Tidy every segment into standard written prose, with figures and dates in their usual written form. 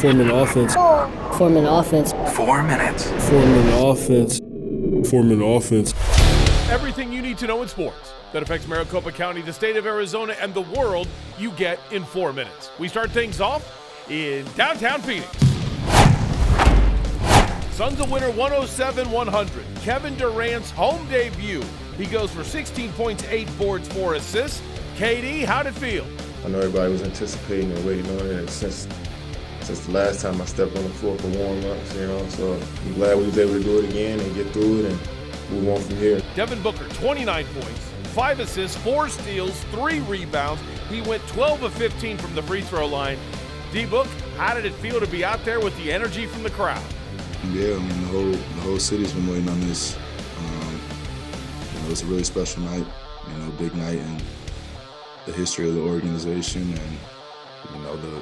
4-minute offense. 4-minute offense. 4 minutes. 4-minute offense. 4-minute offense. Everything you need to know in sports that affects Maricopa County, the state of Arizona, and the world, you get in 4 minutes. We start things off in downtown Phoenix. Suns a winner 107-100. Kevin Durant's home debut. He goes for 16 points, 8 boards, 4 assists. KD, how'd it feel? I know everybody was anticipating and waiting on it, and since the last time I stepped on the floor for warm-ups, so I'm glad we was able to do it again and get through it and move on from here. Devin Booker, 29 points, 5 assists, 4 steals, 3 rebounds. He went 12 of 15 from the free throw line. D-Book, how did it feel to be out there with the energy from the crowd? Yeah, the whole city's been waiting on this. It's a really special night, big night in the history of the organization, and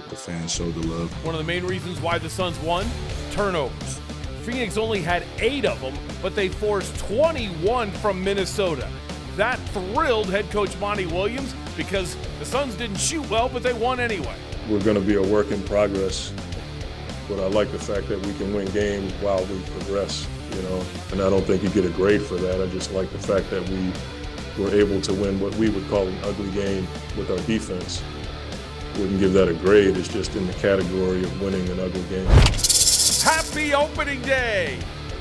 the fans showed the love. One of the main reasons why the Suns won, turnovers. Phoenix only had 8 of them, but they forced 21 from Minnesota. That thrilled head coach Monty Williams because the Suns didn't shoot well, but they won anyway. We're going to be a work in progress, but I like the fact that we can win games while we progress, and I don't think you get a grade for that. I just like the fact that we were able to win what we would call an ugly game with our defense. Wouldn't give that a grade. It's just in the category of winning an ugly game. Happy opening day!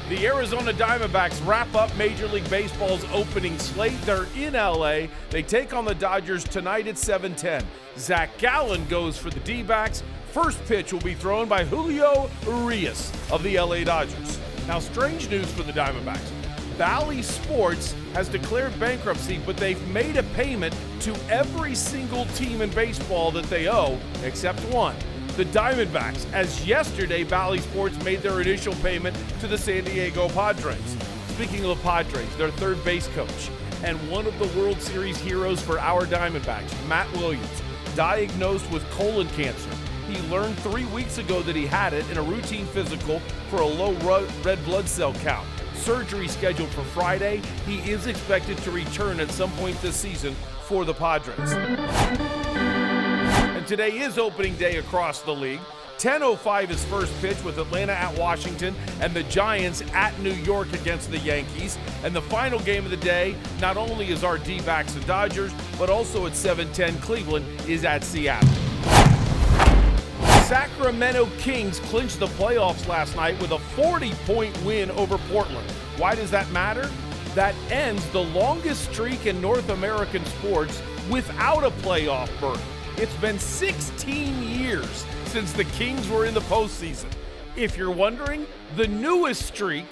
The Arizona Diamondbacks wrap up Major League Baseball's opening slate. They're in LA. They take on the Dodgers tonight at 7:10. Zach Gallen goes for the D-backs. First pitch will be thrown by Julio Urias of the LA Dodgers. Now, strange news for the Diamondbacks. Bally Sports has declared bankruptcy, but they've made a payment to every single team in baseball that they owe, except one, the Diamondbacks, as yesterday Bally Sports made their initial payment to the San Diego Padres. Speaking of the Padres, their third base coach and one of the World Series heroes for our Diamondbacks, Matt Williams, diagnosed with colon cancer. He learned 3 weeks ago that he had it in a routine physical for a low red blood cell count. Surgery scheduled for Friday. He is expected to return at some point this season for the Padres. And today is opening day across the league. 10:05 is first pitch with Atlanta at Washington and the Giants at New York against the Yankees. And the final game of the day, not only is our D-backs the Dodgers, but also at 7:10, Cleveland is at Seattle. Sacramento Kings clinched the playoffs last night with a 40-point win over Portland. Why does that matter? That ends the longest streak in North American sports without a playoff berth. It's been 16 years since the Kings were in the postseason. If you're wondering, the newest streak,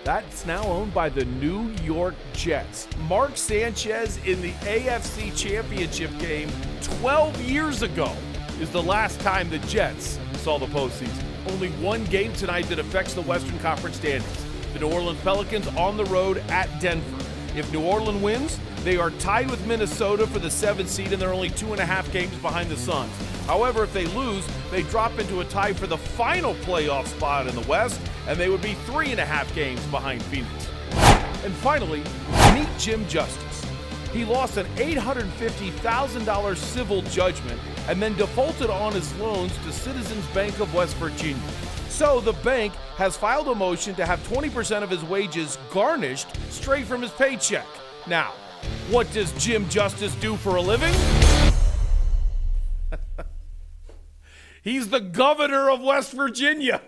that's now owned by the New York Jets. Mark Sanchez in the AFC Championship game 12 years ago is the last time the Jets saw the postseason. Only one game tonight that affects the Western Conference standings. The New Orleans Pelicans on the road at Denver. If New Orleans wins, they are tied with Minnesota for the 7th seed, and they're only 2.5 games behind the Suns. However, if they lose, they drop into a tie for the final playoff spot in the West, and they would be 3.5 games behind Phoenix. And finally, meet Jim Justice. He lost an $850,000 civil judgment and then defaulted on his loans to Citizens Bank of West Virginia. So the bank has filed a motion to have 20% of his wages garnished straight from his paycheck. Now, what does Jim Justice do for a living? He's the governor of West Virginia.